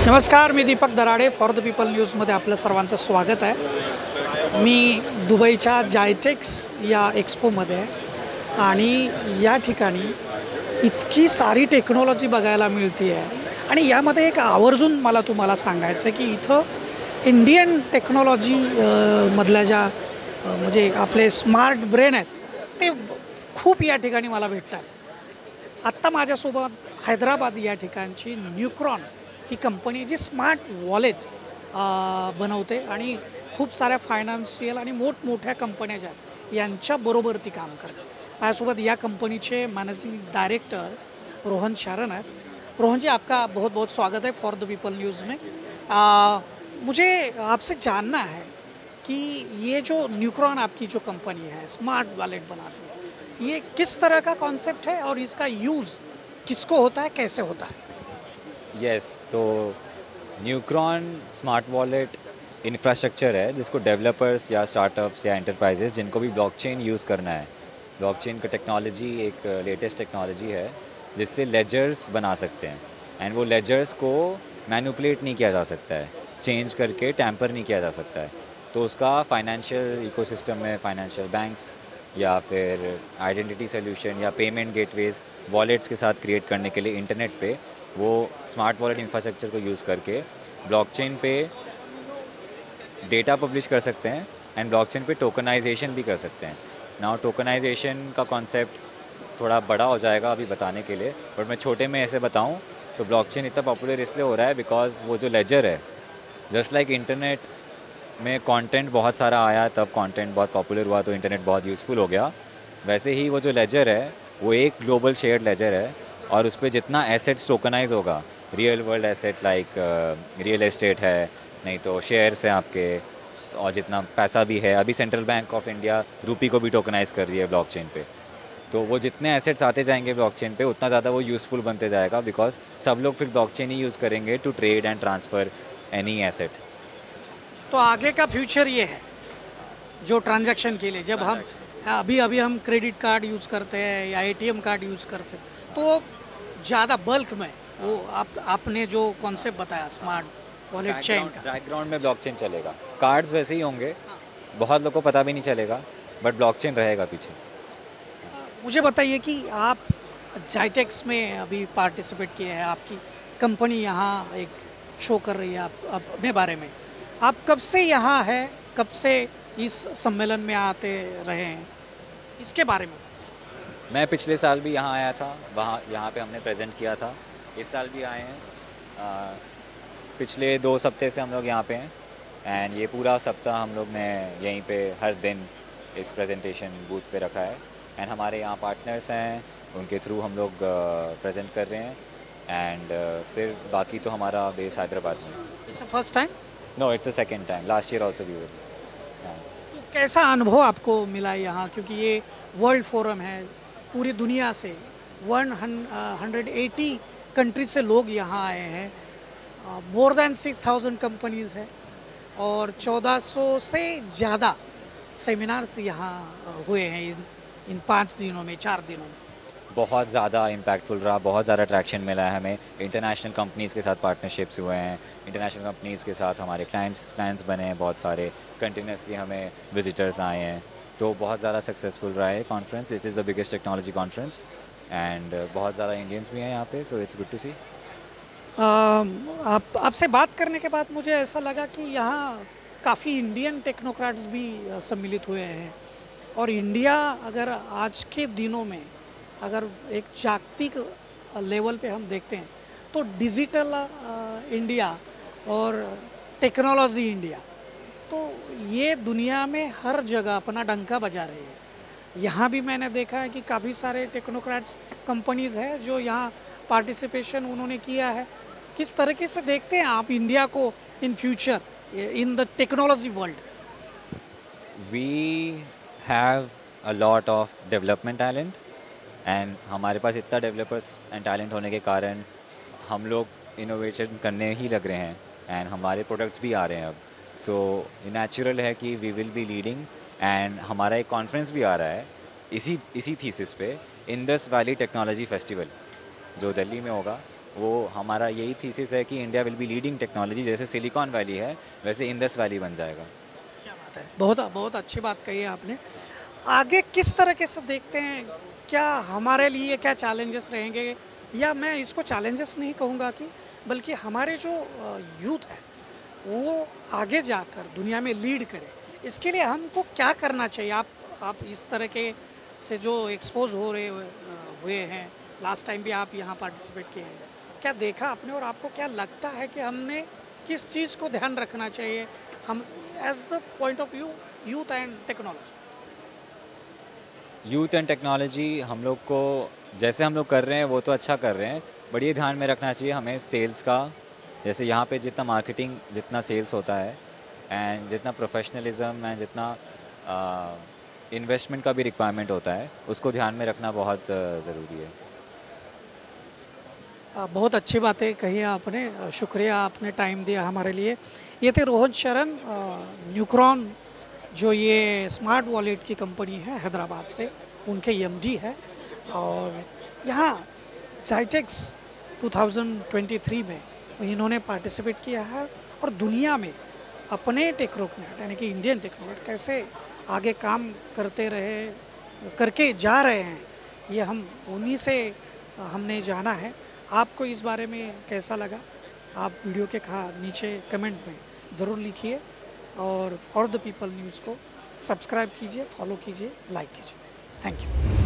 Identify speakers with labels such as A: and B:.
A: नमस्कार, मी दीपक Darade for the people न्यूजमध्ये आपलं सर्वांचं स्वागत आहे। मी दुबईच्या जायटेक्स या एक्सपोमध्ये आहे आणि या ठिकाणी इतकी सारी टेक्नॉलॉजी बघायला मिळते आहे आणि यामध्ये एक आवर्जून मला तुम्हाला सांगायचं आहे की इथं इंडियन टेक्नॉलॉजी मधल्या ज्या म्हणजे आपले स्मार्ट ब्रेन आहेत ते खूप या ठिकाणी मला भेटतात। आत्ता माझ्यासोबत हैदराबाद या ठिकाणची न्यूक्रॉन ही कंपनी जी स्मार्ट वॉलेट बनवते आणि खूप साऱ्या फायनान्शियल आणि मोठमोठ्या कंपन्या ज्या आहेत यांच्याबरोबर ती काम करते। माझ्यासोबत या कंपनीचे मॅनेजिंग डायरेक्टर रोहन शरण आहेत। रोहन जी, आपका बहुत बहुत स्वागत है फॉर द पीपल न्यूज़ में। मुझे आपसे जानना है कि ये जो न्यूक्रॉन आपकी जो कंपनी है स्मार्ट वॉलेट बनाती है, ये किस तरह का कॉन्सेप्ट है और इसका यूज़ किसको होता है, कैसे होता है?
B: तो न्यूक्रॉन स्मार्ट वॉलेट इंफ्रास्ट्रक्चर है जिसको डेवलपर्स या स्टार्टअप्स या एंटरप्राइजेस जिनको भी ब्लॉकचेन यूज़ करना है। ब्लॉकचेन का टेक्नोलॉजी एक लेटेस्ट टेक्नोलॉजी है जिससे लेजर्स बना सकते हैं एंड वो लेजर्स को मैनिपुलेट नहीं किया जा सकता है, चेंज करके टैम्पर नहीं किया जा सकता है। तो उसका फाइनेंशियल इकोसिस्टम में फाइनेंशियल बैंक्स या फिर आइडेंटिटी सोल्यूशन या पेमेंट गेटवेज वॉलेट्स के साथ क्रिएट करने के लिए इंटरनेट पे वो स्मार्ट वॉलेट इंफ्रास्ट्रक्चर को यूज़ करके ब्लॉकचेन पे डेटा पब्लिश कर सकते हैं एंड ब्लॉकचेन पे टोकनाइजेशन भी कर सकते हैं। नाउ टोकनाइजेशन का कॉन्सेप्ट थोड़ा बड़ा हो जाएगा अभी बताने के लिए, बट मैं छोटे में ऐसे बताऊं तो ब्लॉकचेन इतना पॉपुलर इसलिए हो रहा है बिकॉज वो जो लेजर है, जस्ट लाइक इंटरनेट में कंटेंट बहुत सारा आया तब कंटेंट बहुत पॉपुलर हुआ तो इंटरनेट बहुत यूज़फुल हो गया, वैसे ही वो जो लेजर है वो एक ग्लोबल शेयर्ड लेजर है और उस पर जितना एसेट्स टोकनाइज होगा, real world asset like real estate है, नहीं तो शेयर्स हैं आपके, और जितना पैसा भी है, अभी सेंट्रल बैंक ऑफ इंडिया रुपी को भी टोकनाइज कर रही है ब्लॉकचेन पे। तो वो जितने एसेट्स आते जाएंगे ब्लॉकचेन पे उतना ज़्यादा वो यूज़फुल बनते जाएगा बिकॉज सब लोग फिर ब्लॉकचेन ही यूज़ करेंगे to trade and transfer any asset.
A: तो आगे का फ्यूचर ये है जो ट्रांजैक्शन के लिए जब हम अभी अभी हम क्रेडिट कार्ड यूज़ करते हैं या एटीएम कार्ड यूज़ करते हैं तो ज़्यादा बल्क में वो आपने जो कॉन्सेप्ट बताया स्मार्ट वॉलेट चेन का,
B: बैकग्राउंड में ब्लॉकचेन चलेगा, कार्ड्स वैसे ही होंगे, बहुत लोगों को पता भी नहीं चलेगा, बट ब्लॉकचेन रहेगा पीछे।
A: मुझे बताइए कि आप जाइटेक्स में अभी पार्टिसिपेट किए हैं, आपकी कंपनी यहाँ एक शो कर रही है अपने बारे में। आप कब से यहाँ है, कब से इस सम्मेलन में आते रहे हैं, इसके बारे में?
B: मैं पिछले साल भी यहाँ आया था, वहाँ यहाँ पे हमने प्रेजेंट किया था, इस साल भी आए हैं। पिछले 2 हफ्ते से हम लोग यहाँ पे हैं एंड ये पूरा सप्ताह हम लोग ने यहीं पे हर दिन इस प्रेजेंटेशन बूथ पे रखा है एंड हमारे यहाँ पार्टनर्स हैं, उनके थ्रू हम लोग प्रेजेंट कर रहे हैं एंड फिर बाकी तो हमारा बेस हैदराबाद में।
A: It's first time?
B: No, it's a second time, last year also we were.
A: तो कैसा अनुभव आपको मिला यहाँ, क्योंकि ये वर्ल्ड फोरम है, पूरी दुनिया से 180 कंट्रीज से लोग यहाँ आए हैं, मोर देन 6000 कंपनीज है और 1400 से ज़्यादा सेमिनार्स यहाँ हुए हैं इन 5 दिनों में, 4 दिनों में।
B: बहुत ज़्यादा इम्पैक्टफुल रहा, बहुत ज़्यादा ट्रैक्शन मिला है हमें। इंटरनेशनल कंपनीज़ के साथ पार्टनरशिप्स हुए हैं, इंटरनेशनल कंपनीज़ के साथ हमारे क्लाइंट्स बने हैं बहुत सारे, कंटिन्यूसली हमें विजिटर्स आए हैं, तो बहुत ज़्यादा सक्सेसफुल रहा है conference. It is the biggest technology conference and बहुत ज़्यादा इंडियंस भी हैं यहाँ पे, सो इट्स गुड टू सी।
A: आपसे बात करने के बाद मुझे ऐसा लगा कि यहाँ काफ़ी इंडियन टेक्नोक्रेट्स भी सम्मिलित हुए हैं और इंडिया अगर आज के दिनों में अगर एक जागतिक लेवल पे हम देखते हैं तो डिजिटल इंडिया और टेक्नोलॉजी इंडिया, तो ये दुनिया में हर जगह अपना डंका बजा रही है। यहाँ भी मैंने देखा है कि काफ़ी सारे टेक्नोक्रेट्स कंपनीज़ हैं जो यहाँ पार्टिसिपेशन उन्होंने किया है। किस तरीके से देखते हैं आप इंडिया को in future in the technology world?
B: We have a lot of development talent and हमारे पास इतना डेवलपर्स एंड टैलेंट होने के कारण हम लोग इनोवेशन करने ही लग रहे हैं एंड हमारे प्रोडक्ट्स भी आ रहे हैं अब। सो नेचुरल है कि we will be leading and हमारा एक कॉन्फ्रेंस भी आ रहा है इसी थीसिस पे, इंडस वैली टेक्नोलॉजी फेस्टिवल, जो दिल्ली में होगा वो हमारा यही थीसिस है कि India will be leading technology, जैसे सिलिकॉन वैली है वैसे इंडस वैली बन जाएगा।
A: क्या बात है, बहुत बहुत अच्छी बात कही है आपने। आगे किस तरीके से देखते हैं, क्या हमारे लिए क्या चैलेंजेस रहेंगे, या मैं इसको चैलेंजेस नहीं कहूँगा कि, बल्कि हमारे जो यूथ है वो आगे जाकर दुनिया में लीड करे, इसके लिए हमको क्या करना चाहिए? आप इस तरह के से जो एक्सपोज हो रहे हुए हैं, लास्ट टाइम भी आप यहाँ पार्टिसिपेट किए हैं, क्या देखा आपने और आपको क्या लगता है कि हमने किस चीज़ को ध्यान रखना चाहिए हम as the point of view youth and technology?
B: Youth and technology हम लोग को, जैसे हम लोग कर रहे हैं वो तो अच्छा कर रहे हैं, बट ये ध्यान में रखना चाहिए हमें सेल्स का। जैसे यहाँ पे जितना मार्केटिंग, जितना सेल्स होता है, एंड जितना प्रोफेशनलिज्म एंड जितना इन्वेस्टमेंट का भी रिक्वायरमेंट होता है, उसको ध्यान में रखना बहुत ज़रूरी है।
A: बहुत अच्छी बातें कही आपने, शुक्रिया आपने टाइम दिया हमारे लिए। ये थे रोहन शरण, न्यूक्रॉन जो ये स्मार्ट वॉलेट की कंपनी है हैदराबाद से, उनके एमडी है। और यहाँ जाइटेक्स 2023 में इन्होंने पार्टिसिपेट किया है और दुनिया में अपने टेक्नोक्रेट यानी कि इंडियन टेक्नोक्रेट कैसे आगे काम करके जा रहे हैं, ये हम उन्हीं से हमने जाना है। आपको इस बारे में कैसा लगा, आप वीडियो के नीचे कमेंट में ज़रूर लिखिए, और फॉर द पीपल न्यूज़ को सब्सक्राइब कीजिए, फॉलो कीजिए, लाइक कीजिए। Thank you.